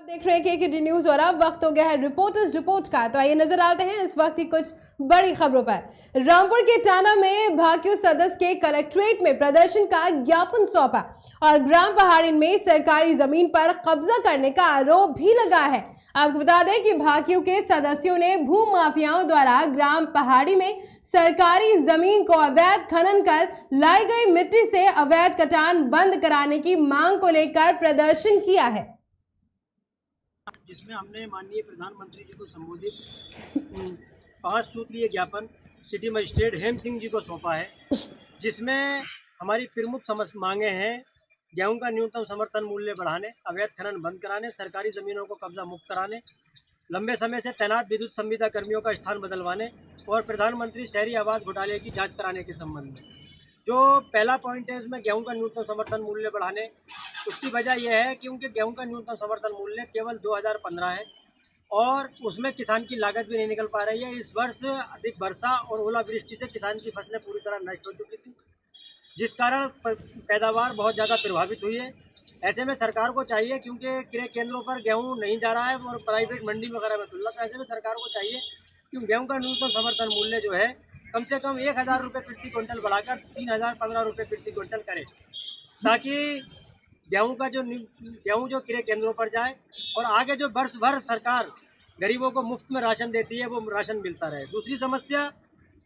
आप देख रहे हैं के न्यूज और अब वक्त हो गया है रिपोर्टर्स रिपोर्ट का। तो आइए नजर आते हैं इस वक्त की कुछ बड़ी खबरों पर। रामपुर के टाना में भाकियू सदस्य के कलेक्ट्रेट में प्रदर्शन का ज्ञापन सौंपा और ग्राम पहाड़ी में सरकारी जमीन पर कब्जा करने का आरोप भी लगा है। आपको बता दें कि भाकियू के सदस्यों ने भू माफियाओं द्वारा ग्राम पहाड़ी में सरकारी जमीन को अवैध खनन कर लाई गई मिट्टी से अवैध कटान बंद कराने की मांग को लेकर प्रदर्शन किया है, जिसमें हमने माननीय प्रधानमंत्री जी को संबोधित 5 सूत्रीय ज्ञापन सिटी मजिस्ट्रेट हेम सिंह जी को सौंपा है, जिसमें हमारी प्रमुख मांगे हैं गेहूं का न्यूनतम समर्थन मूल्य बढ़ाने, अवैध खनन बंद कराने, सरकारी ज़मीनों को कब्जा मुक्त कराने, लंबे समय से तैनात विद्युत संविदा कर्मियों का स्थान बदलवाने और प्रधानमंत्री शहरी आवास घोटाले की जांच कराने के संबंध में। जो पहला पॉइंट है इसमें गेहूं का न्यूनतम समर्थन मूल्य बढ़ाने, उसकी वजह यह है क्योंकि गेहूं का न्यूनतम समर्थन मूल्य केवल 2015 है और उसमें किसान की लागत भी नहीं निकल पा रही है। इस वर्ष अधिक वर्षा और ओलावृष्टि से किसान की फसलें पूरी तरह नष्ट हो चुकी थी, जिस कारण पैदावार बहुत ज़्यादा प्रभावित हुई है। ऐसे में सरकार को चाहिए, क्योंकि क्रय केंद्रों पर गेहूं नहीं जा रहा है और प्राइवेट मंडी वगैरह में तुलना, तो ऐसे में सरकार को चाहिए कि गेहूं का न्यूनतम समर्थन मूल्य जो है कम से कम 1000 रुपये प्रति क्विंटल बढ़ाकर 3015 रुपये प्रति क्विंटल करे, ताकि गेहूं जो क्रय केंद्रों पर जाए और आगे जो वर्ष भर सरकार गरीबों को मुफ्त में राशन देती है वो राशन मिलता रहे। दूसरी समस्या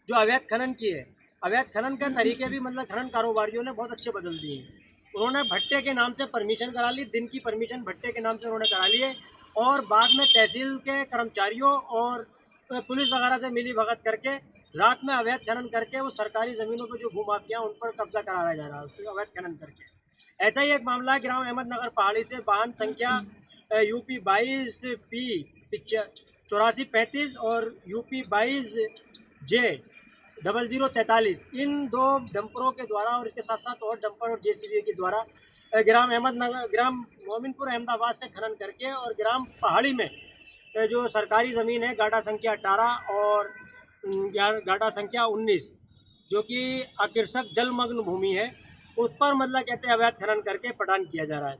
जो अवैध खनन की है, अवैध खनन के तरीके भी मतलब खनन कारोबारियों ने बहुत अच्छे बदल दिए हैं। उन्होंने भट्टे के नाम से परमिशन करा ली, दिन की परमिशन भट्टे के नाम से उन्होंने करा ली है और बाद में तहसील के कर्मचारियों और पुलिस वगैरह से मिली भगत करके रात में अवैध खनन करके वो सरकारी ज़मीनों पर जो भूमाफिया उन पर कब्जा कराया जा रहा है, उसको अवैध खनन करके। ऐसा ही एक मामला है ग्राम अहमदनगर पहाड़ी से वाहन संख्या यूपी 22 P 8435 और यूपी 22 J 0043, इन 2 डंपरों के द्वारा और इसके साथ साथ और डंपर और JCB के द्वारा ग्राम मोमिनपुर अहमदाबाद से खनन करके और ग्राम पहाड़ी में जो सरकारी ज़मीन है गाड़ा संख्या 18 और गाड़ा संख्या 19 जो कि आकर्षक जलमग्न भूमि है, उस पर मतलब कहते हैं अवैध खनन करके पटान किया जा रहा है।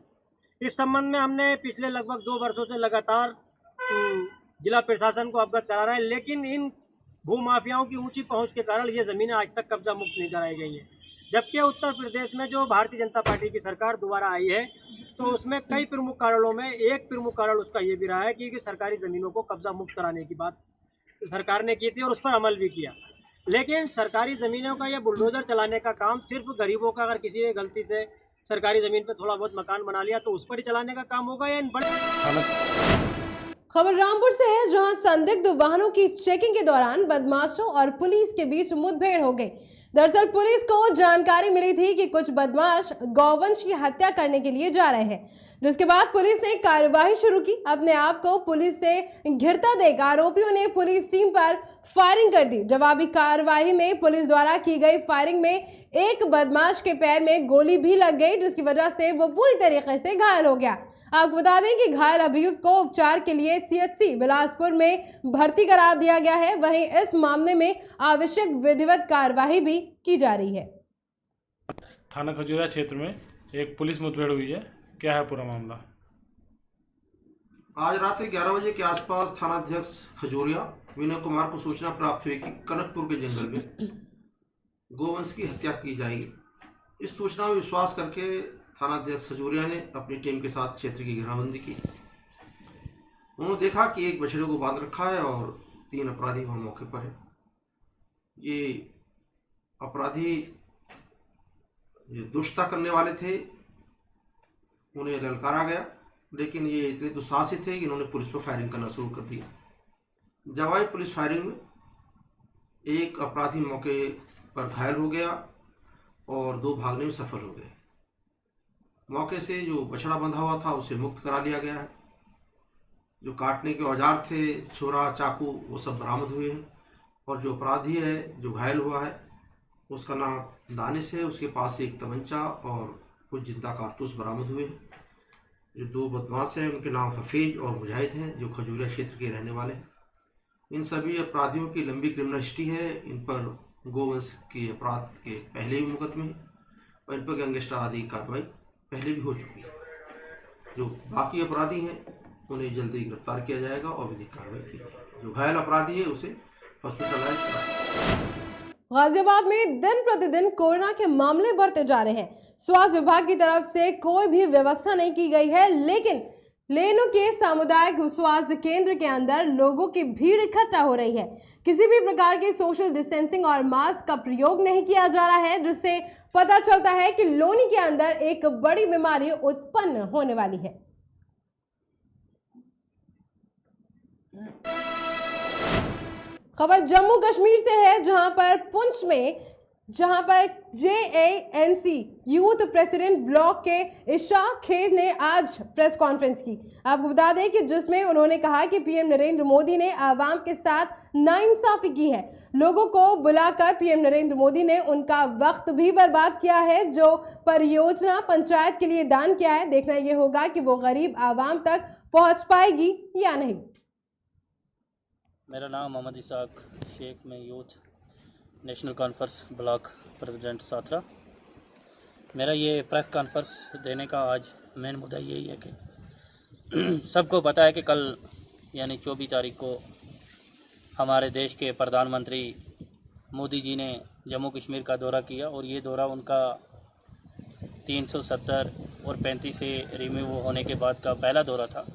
इस संबंध में हमने पिछले लगभग 2 वर्षों से लगातार जिला प्रशासन को अवगत करा रहे हैं, लेकिन इन भूमाफियाओं की ऊंची पहुंच के कारण ये ज़मीनें आज तक कब्जा मुक्त नहीं कराई गई हैं। जबकि उत्तर प्रदेश में जो भारतीय जनता पार्टी की सरकार दोबारा आई है तो उसमें कई प्रमुख कारणों में एक प्रमुख कारण उसका ये भी रहा है कि सरकारी ज़मीनों को कब्जा मुक्त कराने की बात सरकार ने की थी और उस पर अमल भी किया। लेकिन सरकारी ज़मीनों का यह बुलडोजर चलाने का काम सिर्फ गरीबों का, अगर किसी ने गलती से सरकारी ज़मीन पर थोड़ा बहुत मकान बना लिया तो उस पर ही चलाने का काम होगा या इन बड़े। खबर रामपुर से है, जहां संदिग्ध वाहनों की चेकिंग के दौरान बदमाशों और पुलिस के बीच मुठभेड़ हो गई। दरअसल पुलिस को जानकारी मिली थी कि कुछ बदमाश गौवंश की हत्या करने के लिए जा रहे हैं, जिसके बाद पुलिस ने कार्रवाई शुरू की। अपने आप को पुलिस से घिरता देख आरोपियों ने पुलिस टीम पर फायरिंग कर दी। जवाबी कार्रवाई में पुलिस द्वारा की गई फायरिंग में एक बदमाश के पैर में गोली भी लग गई, जिसकी वजह से वो पूरी तरीके से घायल हो गया। आपको बता दें कि घायल अभियुक्त को उपचार के लिए CHC बिलासपुर में भर्ती करा दिया गया है। वहीं इस मामले में आवश्यक विधिवत कार्रवाई भी की जा रही है। थाना खजूरिया क्षेत्र में एक पुलिस मुठभेड़ हुई है, क्या है पूरा मामला? आज रात्रि 11 बजे के आसपास थानाध्यक्ष खजूरिया विनय कुमार को सूचना प्राप्त हुई कि कनकपुर के जंगल में गोवंश की हत्या की जाएगी। इस सूचना में विश्वास करके थानाध्यक्ष खजूरिया ने अपनी टीम के साथ क्षेत्र की घेराबंदी की। उन्होंने देखा कि एक बछड़े को बांध रखा है और 3 अपराधी वहाँ मौके पर है। ये अपराधी दुष्टता करने वाले थे, उन्हें ललकारा गया, लेकिन ये इतने दुस्साहसिक थे कि इन्होंने पुलिस पर फायरिंग करना शुरू कर दिया। जवाबी पुलिस फायरिंग में एक अपराधी मौके पर घायल हो गया और 2 भागने में सफल हो गए। मौके से जो बछड़ा बंधा हुआ था उसे मुक्त करा लिया गया है। जो काटने के औजार थे, छुरा, चाकू, वो सब बरामद हुए हैं और जो अपराधी है जो घायल हुआ है उसका नाम दानिश है। उसके पास से एक तमंचा और कुछ जिंदा कारतूस बरामद हुए हैं। जो 2 बदमाश हैं उनके नाम हफीज और मुजाहिद हैं, जो खजूरिया क्षेत्र के रहने वाले हैं। इन सभी अपराधियों की लंबी क्रिमिनल हिस्ट्री है। इन पर गोवंश के अपराध के पहले भी मुकदमे हैं और इन पर गैंगस्टर आदि की कार्रवाई पहले भी हो चुकी है। जो बाकी अपराधी हैं उन्हें जल्दी गिरफ्तार किया जाएगा और विधिक कार्रवाई की जाएगी। जो घायल अपराधी है उसे हॉस्पिटलाइज कराया। गाजियाबाद में दिन प्रतिदिन कोरोना के मामले बढ़ते जा रहे हैं। स्वास्थ्य विभाग की तरफ से कोई भी व्यवस्था नहीं की गई है, लेकिन लेनो के सामुदायिक स्वास्थ्य केंद्र के अंदर लोगों की भीड़ इकट्ठा हो रही है। किसी भी प्रकार की सोशल डिस्टेंसिंग और मास्क का प्रयोग नहीं किया जा रहा है, जिससे पता चलता है कि लोनी के अंदर एक बड़ी बीमारी उत्पन्न होने वाली है। खबर जम्मू कश्मीर से है, जहां पर पुंछ में JANC यूथ प्रेसिडेंट ब्लॉक के इशाक खेर ने आज प्रेस कॉन्फ्रेंस की। आपको बता दें कि जिसमें उन्होंने कहा कि पीएम नरेंद्र मोदी ने आवाम के साथ नाइंसाफी की है। लोगों को बुलाकर पीएम नरेंद्र मोदी ने उनका वक्त भी बर्बाद किया है। जो परियोजना पंचायत के लिए दान किया है, देखना यह होगा कि वो गरीब आवाम तक पहुंच पाएगी या नहीं। मेरा नाम मोहम्मद इसाक शेख, में youth national conference block president साथरा। मेरा ये प्रेस कॉन्फ्रेंस देने का आज मेन मुद्दा यही है कि सबको पता है कि कल यानी 24 तारीख को हमारे देश के प्रधानमंत्री मोदी जी ने जम्मू कश्मीर का दौरा किया और ये दौरा उनका 370 और 35 से रिमूव होने के बाद का पहला दौरा था।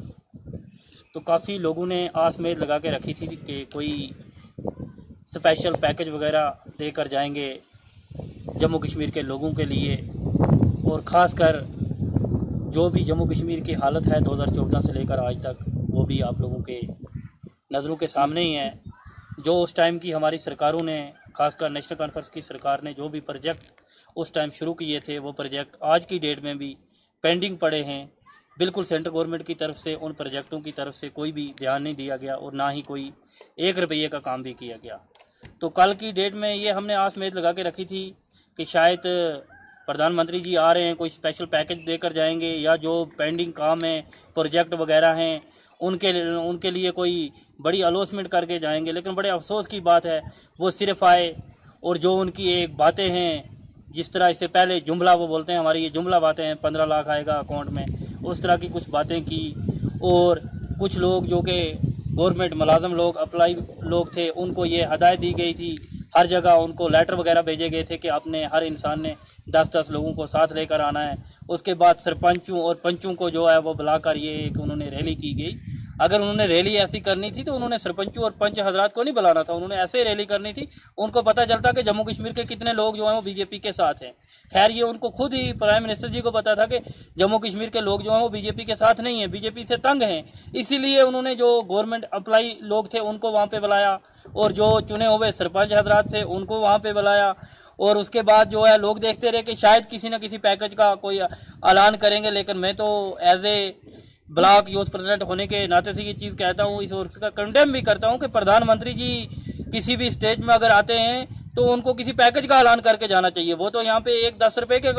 तो काफ़ी लोगों ने आस उम्मीद लगा के रखी थी कि कोई स्पेशल पैकेज वगैरह देकर जाएंगे जम्मू कश्मीर के लोगों के लिए, और ख़ासकर जो भी जम्मू कश्मीर की हालत है 2014 से लेकर आज तक, वो भी आप लोगों के नज़रों के सामने ही है। जो उस टाइम की हमारी सरकारों ने, ख़ासकर नेशनल कॉन्फ्रेंस की सरकार ने जो भी प्रोजेक्ट उस टाइम शुरू किए थे, वो प्रोजेक्ट आज की डेट में भी पेंडिंग पड़े हैं। बिल्कुल सेंट्रल गवर्नमेंट की तरफ से उन प्रोजेक्टों की तरफ से कोई भी ध्यान नहीं दिया गया और ना ही कोई 1 रुपये का काम भी किया गया। तो कल की डेट में ये हमने आस उम्मीद लगा के रखी थी कि शायद प्रधानमंत्री जी आ रहे हैं, कोई स्पेशल पैकेज देकर जाएंगे, या जो पेंडिंग काम है प्रोजेक्ट वगैरह हैं उनके लिए कोई बड़ी अनाउंसमेंट करके जाएंगे। लेकिन बड़े अफसोस की बात है, वो सिर्फ आए और जो उनकी एक बातें हैं, जिस तरह इससे पहले जुमला वो बोलते हैं, हमारी ये जुमला बातें हैं, 15 लाख आएगा अकाउंट में, उस तरह की कुछ बातें की। और कुछ लोग जो कि गवर्नमेंट मुलाजम लोग, अप्लाई लोग थे, उनको ये हदायत दी गई थी, हर जगह उनको लेटर वगैरह भेजे गए थे कि आपने हर इंसान ने 10-10 लोगों को साथ लेकर आना है। उसके बाद सरपंचों और पंचों को जो है वो बुलाकर ये एक उन्होंने रैली की गई। अगर उन्होंने रैली ऐसी करनी थी तो उन्होंने सरपंचों और पंच हजरात को नहीं बुलाना था, उन्होंने ऐसे रैली करनी थी। उनको पता चलता कि जम्मू कश्मीर के कितने लोग जो हैं वो बीजेपी के साथ हैं। खैर ये उनको खुद ही प्राइम मिनिस्टर जी को पता था कि जम्मू कश्मीर के लोग जो हैं वो बीजेपी के साथ नहीं हैं, बीजेपी से तंग हैं। इसीलिए उन्होंने जो गवर्नमेंट अप्लाई लोग थे उनको वहाँ पर बुलाया, और जो चुने हुए सरपंच हजरात थे उनको वहाँ पर बुलाया। और उसके बाद जो है लोग देखते रहे कि शायद किसी न किसी पैकेज का कोई ऐलान करेंगे। लेकिन मैं तो as a block youth president होने के नाते से ये चीज़ कहता हूँ, इस वर्ष का कंडेम भी करता हूँ कि प्रधानमंत्री जी किसी भी स्टेज में अगर आते हैं तो उनको किसी पैकेज का ऐलान करके जाना चाहिए। वो तो यहाँ पे एक 10 रुपये के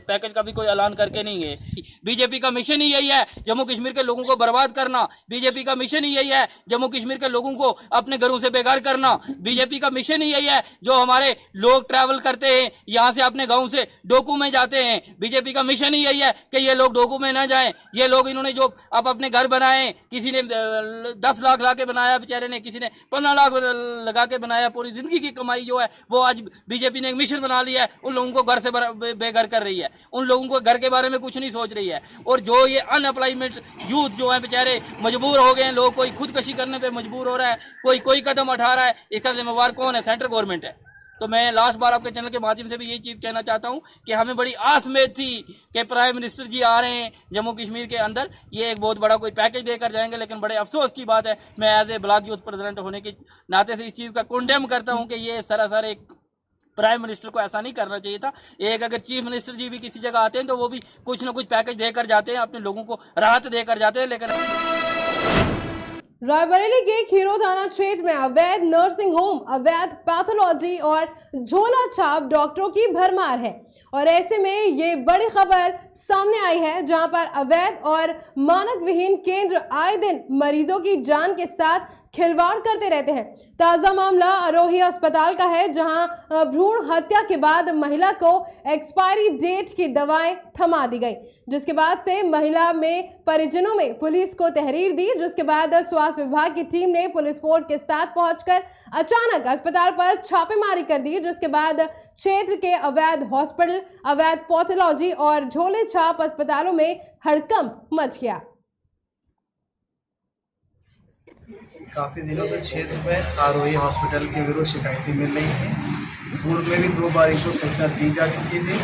पैकेज का भी कोई ऐलान करके नहीं है। बीजेपी का मिशन ही यही है, जम्मू कश्मीर के लोगों को बर्बाद करना। बीजेपी का मिशन ही यही है, जम्मू कश्मीर के लोगों को अपने घरों से बेघर करना। बीजेपी का मिशन ही यही है, जो हमारे लोग ट्रैवल करते हैं यहाँ से अपने गाँव से डोकू में जाते हैं। बीजेपी का मिशन ही यही है कि ये लोग डोकू में ना जाएं। ये लोग इन्होंने जो अब अपने घर बनाए, किसी ने 10 लाख ला के बनाया बेचारे ने, किसी ने 15 लाख लगा के बनाया, पूरी जिंदगी की कमाई जो है वो आज बीजेपी ने एक मिशन बना लिया है, उन लोगों को घर से बेघर कर रही है, उन लोगों को घर के बारे में कुछ नहीं सोच रही है। और जो ये अनएम्प्लॉयमेंट यूथ जो है बेचारे मजबूर हो गए हैं, लोग कोई खुदकशी करने पे मजबूर हो रहा है, कोई कदम उठा रहा है, इसका जिम्मेवार कौन है? सेंट्रल गवर्नमेंट है। तो मैं लास्ट बार आपके चैनल के माध्यम से भी यही चीज़ कहना चाहता हूं कि हमें बड़ी आस उम्मीद थी कि प्राइम मिनिस्टर जी आ रहे हैं जम्मू कश्मीर के अंदर, ये एक बहुत बड़ा कोई पैकेज देकर जाएंगे। लेकिन बड़े अफसोस की बात है, मैं as a block youth president होने के नाते से इस चीज़ का कंडेम करता हूं कि ये सरासर एक प्राइम मिनिस्टर को ऐसा नहीं करना चाहिए था। एक अगर चीफ मिनिस्टर जी भी किसी जगह आते हैं तो वो भी कुछ ना कुछ पैकेज देकर जाते हैं, अपने लोगों को राहत देकर जाते हैं। लेकिन रायबरेली के खीरो थाना क्षेत्र में अवैध नर्सिंग होम, अवैध पैथोलॉजी और झोला छाप डॉक्टरों की भरमार है। और ऐसे में ये बड़ी खबर सामने आई है, जहां पर अवैध और मानक विहीन केंद्र आए दिन मरीजों की जान के साथ खिलवाड़ करते रहते हैं। ताजा मामला अरोही अस्पताल का है, जहां भ्रूण हत्या के बाद महिला को एक्सपायरी डेट की दवाएं थमा दी गई, जिसके बाद से महिला में परिजनों में पुलिस को तहरीर दी, जिसके बाद स्वास्थ्य विभाग की टीम ने पुलिस फोर्स के साथ पहुंचकर अचानक अस्पताल पर छापेमारी कर दी, जिसके बाद क्षेत्र के अवैध हॉस्पिटल, अवैध पैथोलॉजी और झोले छाप अस्पतालों में हड़कंप मच गया। काफ़ी दिनों से क्षेत्र में आरोही हॉस्पिटल के विरुद्ध शिकायतें मिल रही थी। पूर्व में भी 2 बार इनको सूचना दी जा चुकी थी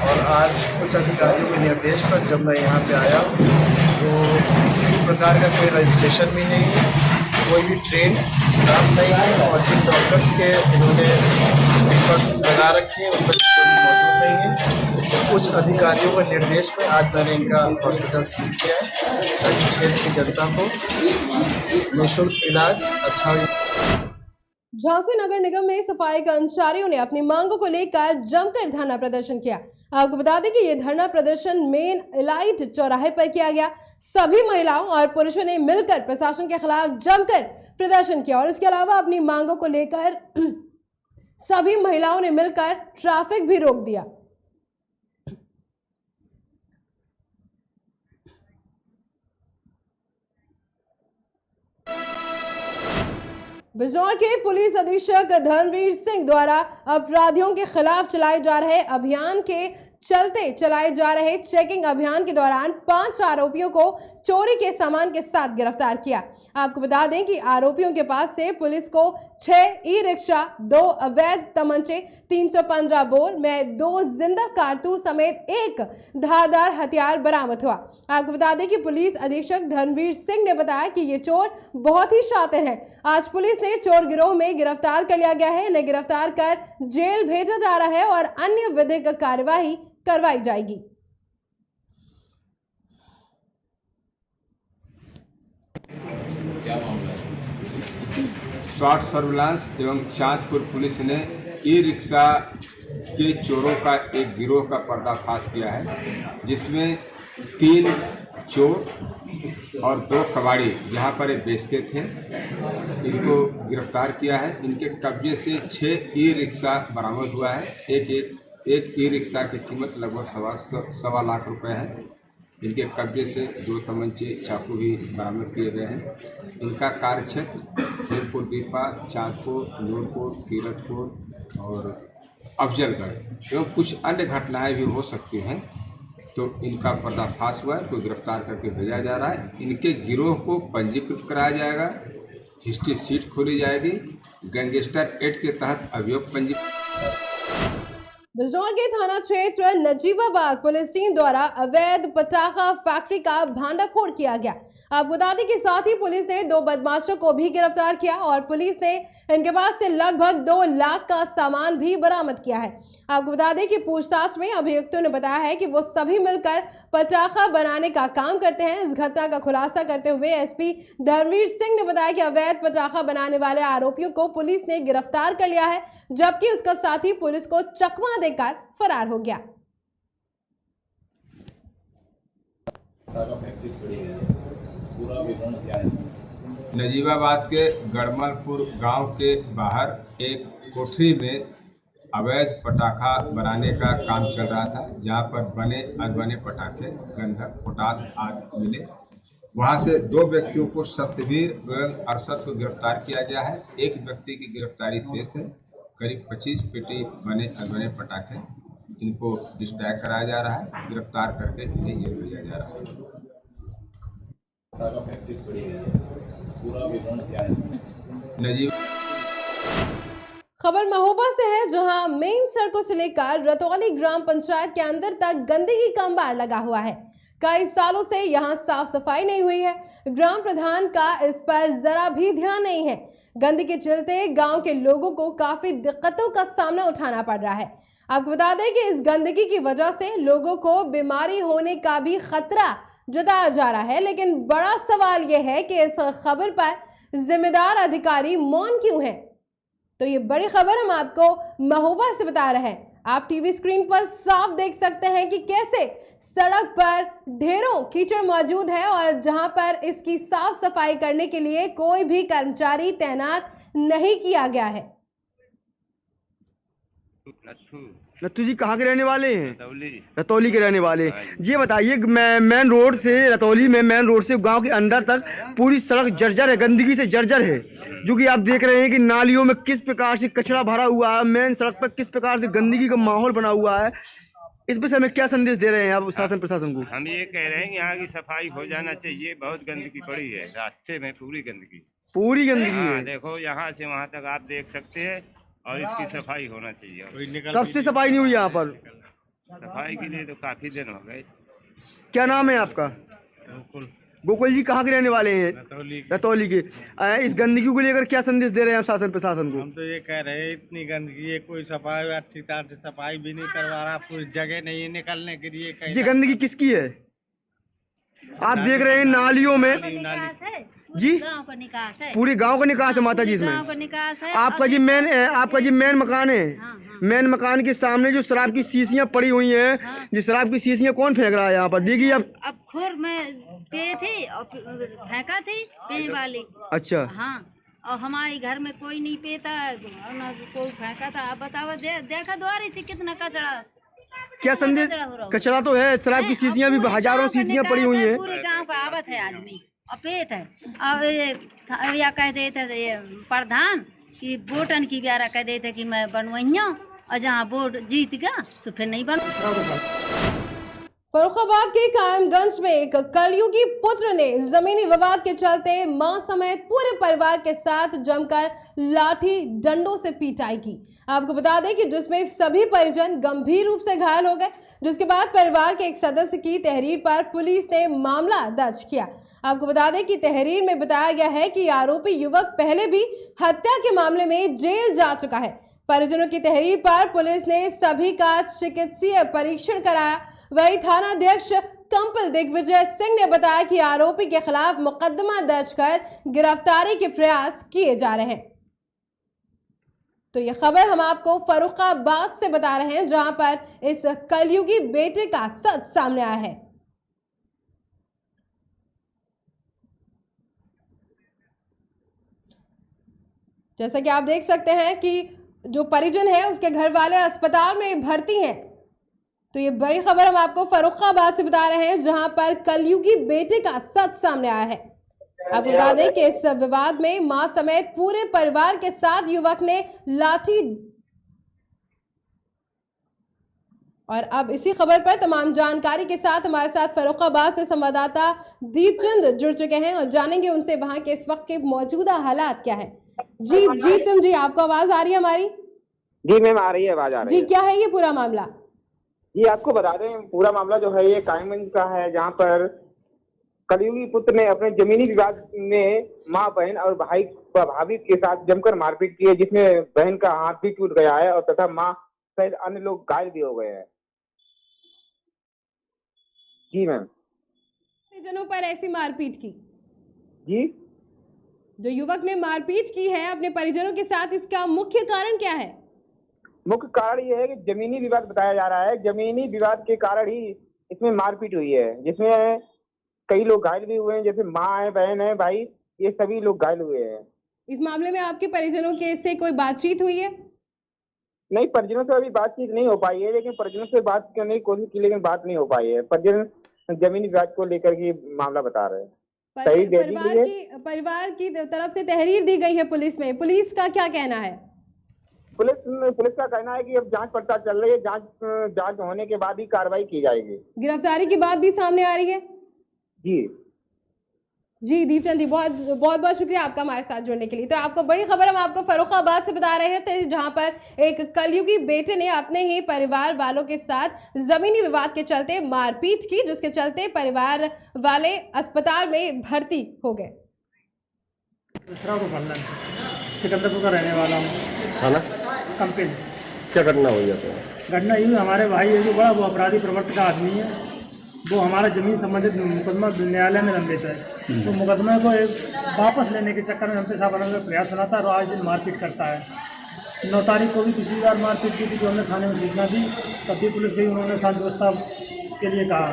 और आज कुछ अधिकारियों के निर्देश पर जब मैं यहाँ पे आया तो किसी भी प्रकार का कोई रजिस्ट्रेशन भी नहीं है, कोई भी ट्रेन स्टाफ नहीं है और जिन डॉक्टर्स के इन्होंने रिक्वेस्ट लगा रखी है उन पर कोई मौजूद नहीं है। कुछ अधिकारियों के निर्देश में आज मैंने इनका हॉस्पिटल सील किया है ताकि क्षेत्र की जनता को निःशुल्क इलाज अच्छा हो। झांसी नगर निगम में सफाई कर्मचारियों ने अपनी मांगों को लेकर जमकर धरना प्रदर्शन किया। आपको बता दें कि यह धरना प्रदर्शन मेन इलाइट चौराहे पर किया गया। सभी महिलाओं और पुरुषों ने मिलकर प्रशासन के खिलाफ जमकर प्रदर्शन किया और इसके अलावा अपनी मांगों को लेकर सभी महिलाओं ने मिलकर ट्रैफिक भी रोक दिया। बिजनौर के पुलिस अधीक्षक धर्मवीर सिंह द्वारा अपराधियों के खिलाफ चलाए जा रहे अभियान के चलते चलाए जा रहे चेकिंग अभियान के दौरान 5 आरोपियों को चोरी के सामान के साथ गिरफ्तार किया। आपको बता दें कि आरोपियों के पास से पुलिस को 6 ई-रिक्शा, 2 अवैध तमंचे, 315 बोर में 2 जिंदा कारतूस समेत एक धारदार हथियार बरामद हुआ। आपको बता दें कि पुलिस अधीक्षक धर्मवीर सिंह ने बताया कि ये चोर बहुत ही शातिर हैं। आज पुलिस ने चोर गिरोह में गिरफ्तार कर लिया गया है। इन्हें गिरफ्तार कर जेल भेजा जा रहा है और अन्य विधिक कार्यवाही करवाई जाएगी। स्वाट सर्विलांस एवं चांदपुर पुलिस ने ई रिक्शा के चोरों का एक गिरोह का पर्दाफाश किया है, जिसमें 3 चोर और 2 कबाड़ी जहां पर ये बेचते थे, इनको गिरफ्तार किया है। इनके कब्जे से 6 ई रिक्शा बरामद हुआ है। एक ई रिक्शा की कीमत लगभग 1.25 लाख रुपए है। इनके कब्जे से 2 तमंचे, चाकू भी बरामद किए गए हैं। इनका कार्यक्षेत्र हेमपुर दीपा, चांदपुर, नूरपुर, कीरतपुर और अफजलगढ़ एवं कुछ अन्य घटनाएं भी हो सकती हैं, तो इनका पर्दाफाश हुआ है, तो गिरफ्तार करके भेजा जा रहा है। इनके गिरोह को पंजीकृत कराया जाएगा, हिस्ट्री शीट खोली जाएगी, गैंगस्टर एक्ट के तहत अभियोग पंजीकृत। बिजनौर के थाना क्षेत्र नजीबाबाद पुलिस टीम द्वारा अवैध पटाखा फैक्ट्री का भांडाफोड़ किया गया। आपको बता दें कि साथ ही पुलिस ने 2 बदमाशों को भी गिरफ्तार किया और पुलिस ने इनके पास से लगभग 2 लाख का सामान भी बरामद किया है। आपको बता दें कि पूछताछ में अभियुक्तों ने बताया है कि वो सभी मिलकर पटाखा बनाने का काम करते हैं। इस घटना का खुलासा करते हुए एसपी धर्मवीर सिंह ने बताया कि अवैध पटाखा बनाने वाले आरोपियों को पुलिस ने गिरफ्तार कर लिया है, जबकि उसका साथी पुलिस को चकमा देकर फरार हो गया। नजीबाबाद के गड़मलपुर गांव के बाहर एक कोठरी में अवैध पटाखा बनाने का काम चल रहा था, जहां पर बने अनबने पटाखे, गंधक, पोटास आदि मिले। वहां से 2 व्यक्तियों को सत्यवीर एवं अरशद को गिरफ्तार किया गया है। एक व्यक्ति की गिरफ्तारी शेष है। करीब 25 पेटी बने अनबने पटाखे, इनको डिस्ट्रैक्ट कराया जा रहा है। गिरफ्तार करके इन्हें जेल भेजा जा रहा है। नजीब खबर महोबा से है, जहां मेन सड़कों से लेकर रतौली ग्राम पंचायत के अंदर तक गंदगी का अंबार लगा हुआ है। कई सालों से यहां साफ सफाई नहीं हुई है। ग्राम प्रधान का इस पर जरा भी ध्यान नहीं है। गंदगी के चलते गांव के लोगों को काफी दिक्कतों का सामना उठाना पड़ रहा है। आपको बता दें कि इस गंदगी की वजह से लोगों को बीमारी होने का भी खतरा जताया जा रहा है, लेकिन बड़ा सवाल यह है कि इस खबर पर जिम्मेदार अधिकारी मौन क्यों हैं? तो ये बड़ी खबर हम आपको महोबा से बता रहे हैं। आप टीवी स्क्रीन पर साफ देख सकते हैं कि कैसे सड़क पर ढेरों कीचड़ मौजूद है और जहां पर इसकी साफ सफाई करने के लिए कोई भी कर्मचारी तैनात नहीं किया गया है। नत्थू जी कहाँ के रहने वाले हैं? रतौली के रहने वाले। ये बताइए मेन रोड से रतौली में मेन रोड से गांव के अंदर तक पूरी सड़क जर्जर है, गंदगी से जर्जर है, जो कि आप देख रहे हैं कि नालियों में किस प्रकार से कचरा भरा हुआ है, मेन सड़क पर किस प्रकार से गंदगी का माहौल बना हुआ है। इस विषय में क्या संदेश दे रहे हैं आप शासन प्रशासन को? हम ये कह रहे हैं कि यहाँ की सफाई हो जाना चाहिए। बहुत गंदगी पड़ी है रास्ते में, पूरी गंदगी है। देखो यहाँ से वहाँ तक आप देख सकते हैं, और इसकी सफाई होना चाहिए। कब से सफाई नहीं हुई यहाँ पर? सफाई के लिए तो काफी दिन हो गए। क्या नाम है आपका? गोकुल जी कहाँ के रहने वाले हैं? रतौली के। इस गंदगी को लेकर क्या संदेश दे रहे हैं आप शासन प्रशासन को? हम तो ये कह रहे हैं इतनी गंदगी है, कोई सफाई अच्छी तरह से सफाई भी नहीं करवा रहा, पूरी जगह नहीं है निकलने के लिए। ये गंदगी किसकी है? आप देख रहे हैं नालियों में जी गांव का निकास है, पूरे गांव का निकास है माता जी। इसमें गांव का निकास है। आपका जी मेन मकान है। मेन मकान के सामने जो शराब की शीशियां पड़ी हुई हैं, जो शराब की शीशियां कौन फेंक रहा है यहाँ पर? देखिए अब खुर में पे थी और फेंका थी पे वाली। अच्छा हाँ, और हमारे घर में कोई नहीं पेता, कोई फेंका था। अब बताओ, देखा द्वार से कितना कचरा। क्या संदेश? कचरा तो है, शराब की शीशियां भी हजारों शीशियां पड़ी हुई हैं। पूरे गांव का आवत है आदमी अपेत है। अब या कह देते ये प्रधान कि वोटन की ब्यारा कह देते कि मैं बनवाइया, और जहाँ वोट जीत गया तो फिर नहीं बन। फर्रुखाबाद के कायमगंज में एक कलयुगी पुत्र ने जमीनी विवाद के चलते मां समेत पूरे परिवार के साथ जमकर लाठी डंडों से पिटाई की। आपको बता दें कि जिसमें सभी परिजन गंभीर रूप से घायल हो गए, जिसके बाद परिवार के एक सदस्य की तहरीर पर पुलिस ने मामला दर्ज किया। आपको बता दें कि तहरीर में बताया गया है कि आरोपी युवक पहले भी हत्या के मामले में जेल जा चुका है। परिजनों की तहरीर पर पुलिस ने सभी का चिकित्सीय परीक्षण कराया। वही थानाध्यक्ष कंपल दिग्विजय सिंह ने बताया कि आरोपी के खिलाफ मुकदमा दर्ज कर गिरफ्तारी के प्रयास किए जा रहे हैं। तो यह खबर हम आपको फर्रुखाबाद से बता रहे हैं, जहां पर इस कलयुगी बेटे का सच सामने आया है। जैसा कि आप देख सकते हैं कि जो परिजन है उसके घर वाले अस्पताल में भर्ती हैं। तो ये बड़ी खबर हम आपको फर्रुखाबाद से बता रहे हैं, जहां पर कलयुगी बेटे का सच सामने आया है। आपको बता दें कि इस विवाद में मां समेत पूरे परिवार के साथ युवक ने लाठी। और अब इसी खबर पर तमाम जानकारी के साथ हमारे साथ फर्रुखाबाद से संवाददाता दीपचंद जुड़ चुके हैं और जानेंगे उनसे वहां के इस वक्त के मौजूदा हालात क्या है। जी तुम जी, आपको आवाज आ रही है हमारी? जी मैम, आ रही है, आवाज आ रही है। जी, क्या है ये पूरा मामला? जी आपको बता दें, पूरा मामला जो है ये कायमगंज का है, जहाँ पर कलयुगी पुत्र ने अपने जमीनी विवाद में मां, बहन और भाई भाभी के साथ जमकर मारपीट की है, जिसमें बहन का हाथ भी टूट गया है और तथा मां सहित अन्य लोग घायल भी हो गए हैं। जी मैम। परिजनों पर ऐसी मारपीट की? जी, जो युवक ने मारपीट की है अपने परिजनों के साथ, इसका मुख्य कारण क्या है? मुख्य कारण ये है कि जमीनी विवाद बताया जा रहा है। जमीनी विवाद के कारण ही इसमें मारपीट हुई है, जिसमें कई लोग घायल भी हुए हैं, जैसे माँ है, बहन है, भाई, ये सभी लोग घायल हुए हैं। इस मामले में आपके परिजनों के से कोई बातचीत हुई है? नहीं, परिजनों से अभी बातचीत नहीं हो पाई है, लेकिन परिजनों से बात करने की कोशिश की, लेकिन बात नहीं हो पाई है। परिजन जमीनी विवाद को लेकर के मामला बता रहे हैं। परिवार की तरफ से तहरीर दी गई है पुलिस में, पुलिस का क्या कहना है? पुलिस का कहना है कि अब जांच पड़ताल चल रही है, जांच होने के बाद ही कार्रवाई की जाएगी। गिरफ्तारी की बात भी सामने आ रही है? जी दीपचंद जी, बहुत बहुत शुक्रिया आपका हमारे साथ जुड़ने के लिए। तो आपको बड़ी खबर हम आपको फर्रुखाबाद से बता रहे थे, जहां पर एक कलयुगी बेटे ने अपने ही परिवार वालों के साथ जमीनी विवाद के चलते मारपीट की, जिसके चलते परिवार वाले अस्पताल में भर्ती हो गए। सिकंदरपुर का रहने वाला हूँ। कंपेन। क्या घटना हुई है? घटना ये, हमारे भाई है जो बड़ा वो अपराधी प्रवृत्ति का आदमी है, वो हमारा जमीन संबंधित मुकदमा न्यायालय में लंबित है। तो मुकदमे को वापस लेने के चक्कर में हमसे साहब का प्रयास चला था और आज दिन मारपीट करता है। 9 तारीख को भी पिछली बार मारपीट की थी, जो हमने थाने में सूचना दी, तब भी पुलिस गई, उन्होंने साथ व्यवस्था के लिए कहा।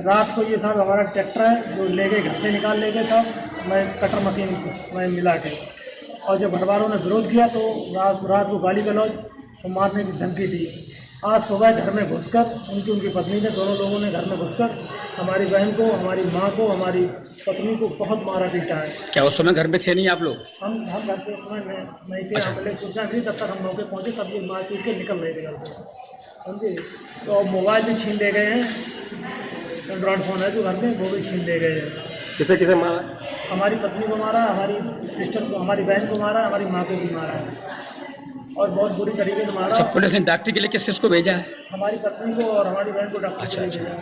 रात को ये साहब हमारा ट्रैक्टर है जो ले गए, घर से निकाल ले गए था, मैं कटर मशीन में मिला के, और जब घरवालों ने विरोध किया तो रात को गाली गलौज और मारने की धमकी दी। आज सुबह घर में घुसकर उनकी पत्नी ने, दोनों लोगों ने घर में घुसकर हमारी बहन को, हमारी माँ को, हमारी पत्नी को बहुत मारा पीटा है। क्या उस समय घर में थे नहीं आप लोग? हम घर पे उस समय नहीं थे, हमने सूचना दी, तब तक हम मौके पहुँचे, तब ये मार पीट के निकल रहे थे घर से, समझे। तो मोबाइल भी छीन ले गए हैं, एंड्रॉइड फ़ोन है जो घर में, वो भी छीन ले गए हैं। किसे किसे मारा? हमारी पत्नी को मारा, हमारी सिस्टर को, हमारी बहन को मारा, हमारी माँ को भी मारा है, और बहुत बुरी तरीके से मारा। अच्छा, पुलिस ने डॉक्टर के लिए किस किस को भेजा है? हमारी पत्नी को और हमारी बहन को डॉक्टर के लिए भेजा।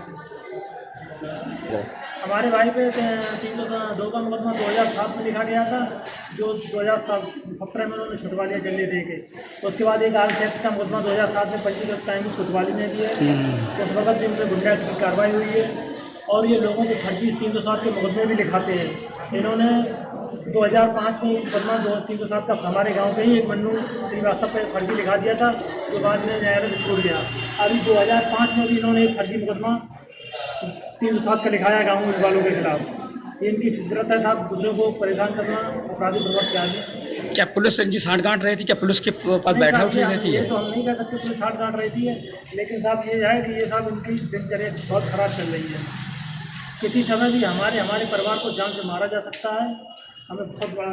हमारे भाई पे 302 का मुकदमा 2007 में लिखा गया था, जो 2017 में उन्होंने छुटवा लिया जल्दी दे के। तो उसके बाद एक आर्मचेक का मुकदमा 2007 में पंजीकृत टाइम छुटवाली ने दिया है। इस वक्त जिनमें गुंडा की कार्रवाई हुई है, और ये लोगों को फर्जी 307 के मुकदमे भी लिखाते हैं। इन्होंने 2005 में मुकदमा 307 का हमारे गांव के ही एक मन्नू श्रीवास्तव पर फर्जी लिखा दिया था, जो बाद में न्यायालय में छूट गया। अभी 2005 में भी इन्होंने एक फर्जी मुकदमा 307 का लिखाया गाँव वालों के खिलाफ। ये इनकी फितरत है, था दूसरों को परेशान करना, अपराधी प्रवृत्ति आदि। क्या पुलिस इनकी साठगांठ रही थी? क्या पुलिस के पास बैठा उठी रहती है? तो हम नहीं कह सकते पुलिस साठगांठ रहती है, लेकिन साहब ये है कि ये साहब उनकी दिनचर्या बहुत खराब चल रही है। किसी समय भी हमारे परिवार को जान से मारा जा सकता है। हमें बहुत बड़ा,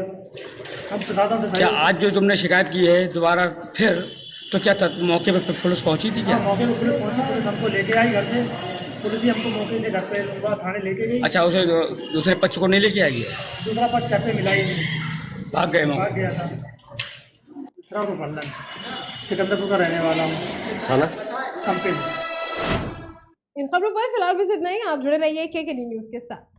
हम प्रशासन से क्या आज जो तुमने शिकायत की है दोबारा फिर, तो क्या मौके पर पुलिस पहुंची थी क्या? मौके पर पुलिस पहुंची, पुलिस हमको लेके आई घर से, पुलिस ही हमको मौके से घर पे थाने लेके गई। अच्छा, उसे दूसरे पक्ष को नहीं लेके आई है? दूसरा पक्ष घर पे मिला ही नहीं, भाग गए? भाग गया था। दूसरा को पढ़ना, सिकंदरपुर का रहने वाला हूँ, थाना कंपनी। इन खबरों पर फिलहाल बस इतना ही। आप जुड़े रहिए KKD न्यूज़ के साथ।